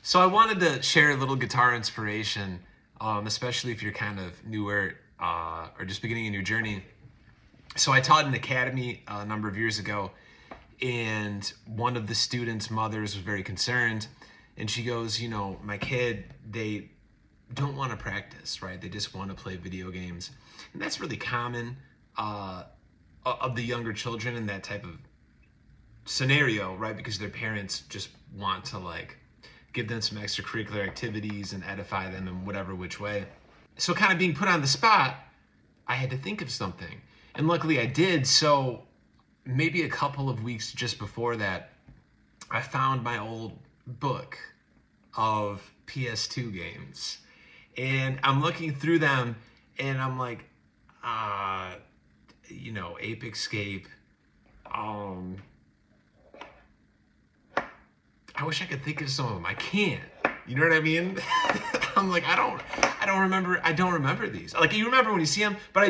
So I wanted to share a little guitar inspiration, especially if you're kind of newer or just beginning in your journey. So I taught an academy a number of years ago, and one of the students' mothers was very concerned, and she goes, you know, my kid, they don't want to practice, right? They just want to play video games. And that's really common of the younger children in that type of scenario, right? Because their parents just want to like give them some extracurricular activities and edify them in whatever which way. So kind of being put on the spot, I had to think of something. And luckily I did. So maybe a couple of weeks just before that, I found my old book of PS2 games. And I'm looking through them and I'm like, you know, Ape Escape. I wish I could think of some of them. I can't. You know what I mean? I'm like, I don't remember these. Like, you remember when you see them, but I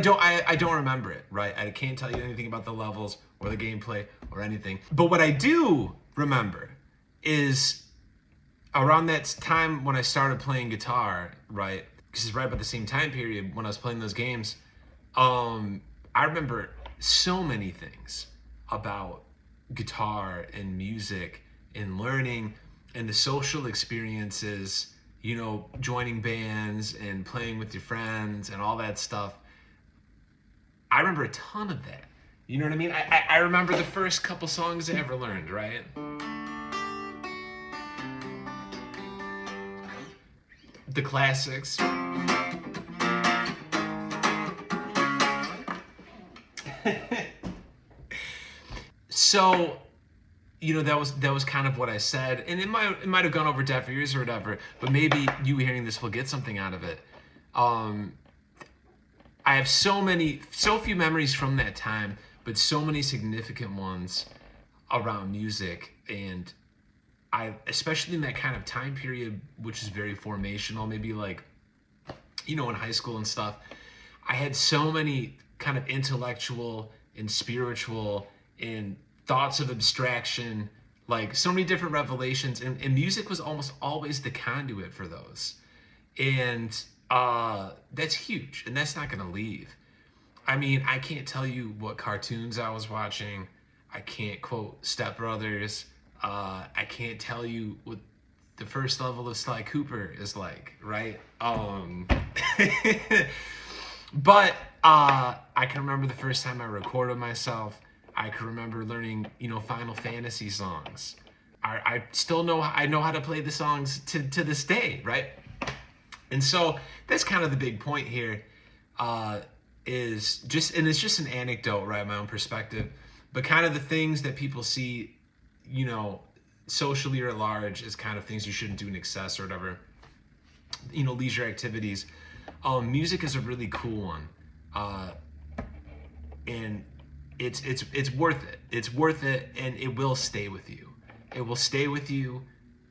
don't remember it, right? I can't tell you anything about the levels or the gameplay or anything. But what I do remember is around that time when I started playing guitar, right? Because it's right about the same time period when I was playing those games. I remember so many things about guitar and music and learning and the social experiences, you know, joining bands and playing with your friends and all that stuff. I remember a ton of that. You know what I mean? I remember the first couple songs I ever learned, right? The classics. So, you know, that was kind of what I said, and it might have gone over deaf ears or whatever, but maybe you hearing this will get something out of it. I have so few memories from that time, but so many significant ones around music, and especially in that kind of time period, which is very formational, maybe like, you know, in high school and stuff, I had so many kind of intellectual and spiritual and thoughts of abstraction, like so many different revelations, and music was almost always the conduit for those. And that's huge, and that's not gonna leave. I mean, I can't tell you what cartoons I was watching. I can't quote Step Brothers. I can't tell you what the first level of Sly Cooper is like, right? But I can remember the first time I recorded myself. I can remember learning, you know, Final Fantasy songs. I still know how to play the songs to this day, right? And so that's kind of the big point here, is just, and it's just an anecdote, right? My own perspective, but kind of the things that people see, you know, socially or at large as kind of things you shouldn't do in excess or whatever, you know, leisure activities. Music is a really cool one. And it's worth it. It's worth it, and it will stay with you. It will stay with you,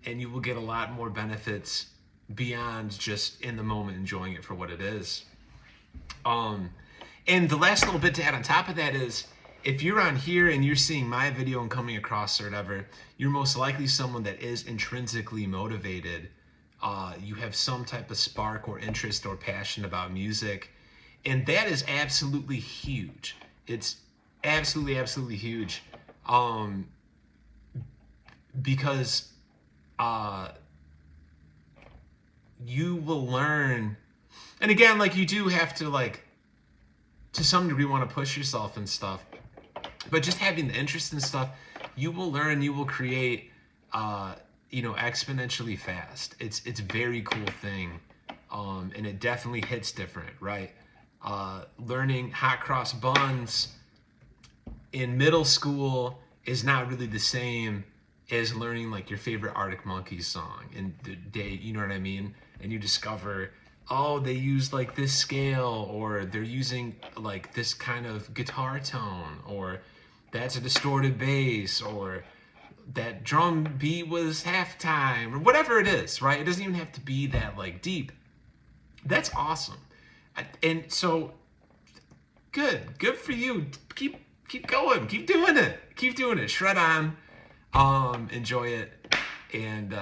and you will get a lot more benefits beyond just in the moment enjoying it for what it is. And the last little bit to add on top of that is, if you're on here and you're seeing my video and coming across or whatever, you're most likely someone that is intrinsically motivated. You have some type of spark or interest or passion about music, and that is absolutely huge. It's absolutely huge, because you will learn, and again, like, you do have to, like, to some degree, want to push yourself and stuff, but just having the interest in stuff, you will learn, you will create, you know, exponentially fast. It's a very cool thing, and it definitely hits different, right? Learning hot cross buns in middle school is not really the same as learning like your favorite Arctic Monkeys song in the day, you know what I mean? And you discover, oh, they use like this scale, or they're using like this kind of guitar tone, or that's a distorted bass, or that drum beat was halftime, or whatever it is, right? It doesn't even have to be that like deep. That's awesome. And so good for you. Keep going, keep doing it, shred on, enjoy it, and